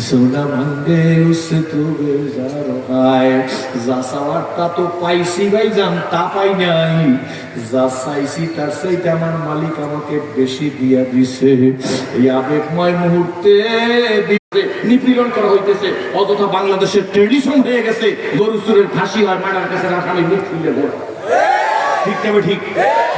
সোনা ভাঙ্গে উসে তু বেজারহায় যা চাওয়ারটা তো পাইছি ভাইজান, তা পাই নাই। যা চাইছি তার চাইতে আমার মালিক আমাকে বেশি দিয়া দিছে। এই আবেগময় মুহূর্তে নিপীড়ন করা হইতেছে, অযথা বাংলাদেশের ট্রেডিশন হয়ে গেছে গরু চুরের ফাঁসি হয়, মার্ডার কাছে আসামি মুখ খুলে বল। ঠিক তবে ঠিক,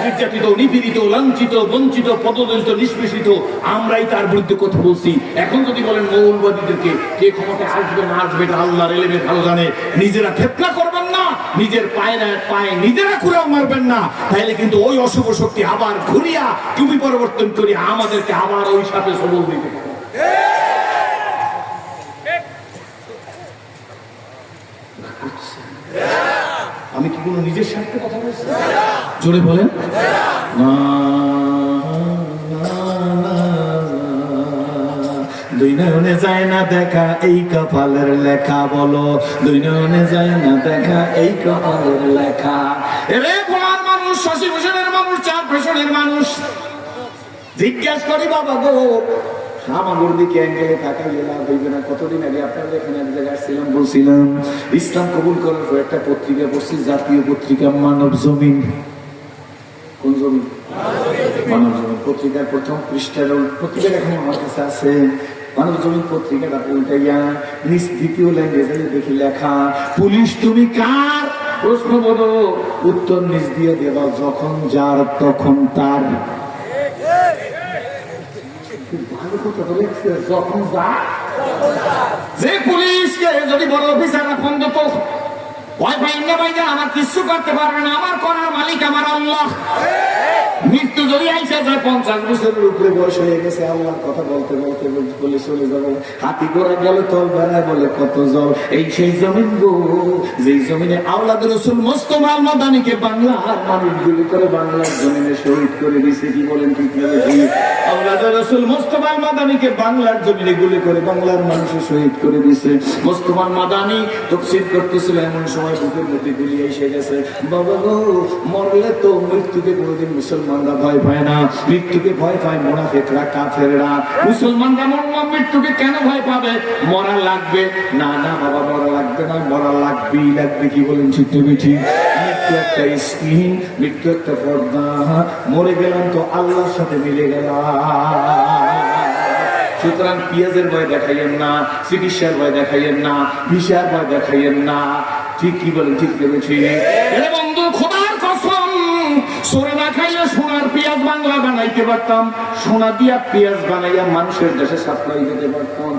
নির্যাতিত, নিপীড়িত, লাঞ্ছিত, বঞ্চিত, পদদলিত, নিষ্পেষিত, আমরাই তার বিরুদ্ধে কথা বলছি। এখন যদি বলেন মৌলবাদীদেরকে কে ক্ষমতায় আসবে না আসবে এটা আল্লাহর এলেমে ভালো জানে। নিজেরা ফেতনা করবেন না, নিজের পায়ে নিজেরা খুঁড়াও মারবেন না, তাইলে কিন্তু ওই অশুভ শক্তি আবার ঘুরিয়া টুপি পরিবর্তন করি আমাদেরকে আবার ওই সাথে সবল দিতে পারে। আমি কি কোনো নিজের স্বার্থে কথা বলছি? জোরে বলেন না। দুই নয়নে যায় না দেখা এই কপালের লেখা, বলো দুই নয়নে যায় না দেখা এই কপালের লেখা। এরে গোলার মানুষ, শশী ভূষণের মানুষ, চার ভূষণের মানুষ, জিজ্ঞাসা করি বাবা গো, আমাদের দিকে অ্যাঙ্গেলে তাকাই লাভ হইবে না। কতদিন আগে আপনাদের এখানে এক জায়গায় আসছিলাম, বলছিলাম ইসলাম কবুল করার পর একটা পত্রিকা পড়ছি, জাতীয় পত্রিকা মানব জমিন। কোন জমিন? মানব জমিন পত্রিকার প্রথম পৃষ্ঠার, পত্রিকার এখন আমার কাছে আছে, মানব জমিন পত্রিকাটা উল্টাইয়া নিজ দ্বিতীয় ল্যাঙ্গুয়েজে দেখি লেখা, পুলিশ তুমি কার? প্রশ্ন বলো, উত্তর নিজ দিয়ে দেওয়া, যখন যার তখন তার। যখন যা যে পুলিশকে যদি বড় অফিসাররা ফোন দিত, ভয় পাই না ভাইজান, আমার কিচ্ছু করতে পারবে না, আমার করার মালিক আমার আল্লাহ। মৃত্যু যদি আইসা যায় 50 বছরের উপরে বয়স হয়ে গেছে, আল্লাহর কথা বলতে বলতে বলে চলে যাবো। হাতি ঘোড়া গেল তল বেড়ায় বলে কত জল, এই সেই জমিন গো যেই জমিনে আওলাদ রাসূল মুস্তাফা মাদানীকে বাংলার মানুষ গুলি করে বাংলার জমিনে শহীদ করে দিয়েছে। কি বলেন ঠিক না? আওলাদ রাসূল মুস্তাফা মাদানীকে বাংলার জমিনে গুলি করে বাংলার মানুষের শহীদ করে দিয়েছে। মুস্তাফা মাদানী তাফসীর করতেছিল, এমন সময় বুকের মধ্যে গুলি এসে গেছে। বাবা গো, মরলে তো মৃত্যুকে কোনোদিন মুসলমানরা ভয় পায় না, মৃত্যুকে ভয় পায় মুনাফিকরা, কাফেররা। মুসলমানরা মৃত্যুকে কেন ভয় পাবে? মরা লাগবে না। না বাবা, মরা লাগবে না, মরা লাগবেই লাগবে। কি বলেন ঠিক না ঠিক? মৃত্যু একটা স্ক্রিন, মৃত্যু একটা পর্দা। মরে গেলাম তো আল্লাহর সাথে মিলে গেলাম। সুতরাং পেঁয়াজের ভয় দেখাইয়েন না, চিকিৎসার ভয় দেখাইয়েন না, ভিসার ভয় দেখাইয়েন না। ঠিক কি বলেন ঠিক বলেছি? বন্ধু, খোদার কসম, সোনা না খাইলে সোনার পেঁয়াজ বাংলা বানাইতে পারতাম, সোনা দিয়া পেঁয়াজ বানাইয়া মানুষের দেশে সাপ্লাই দিতে পারতাম।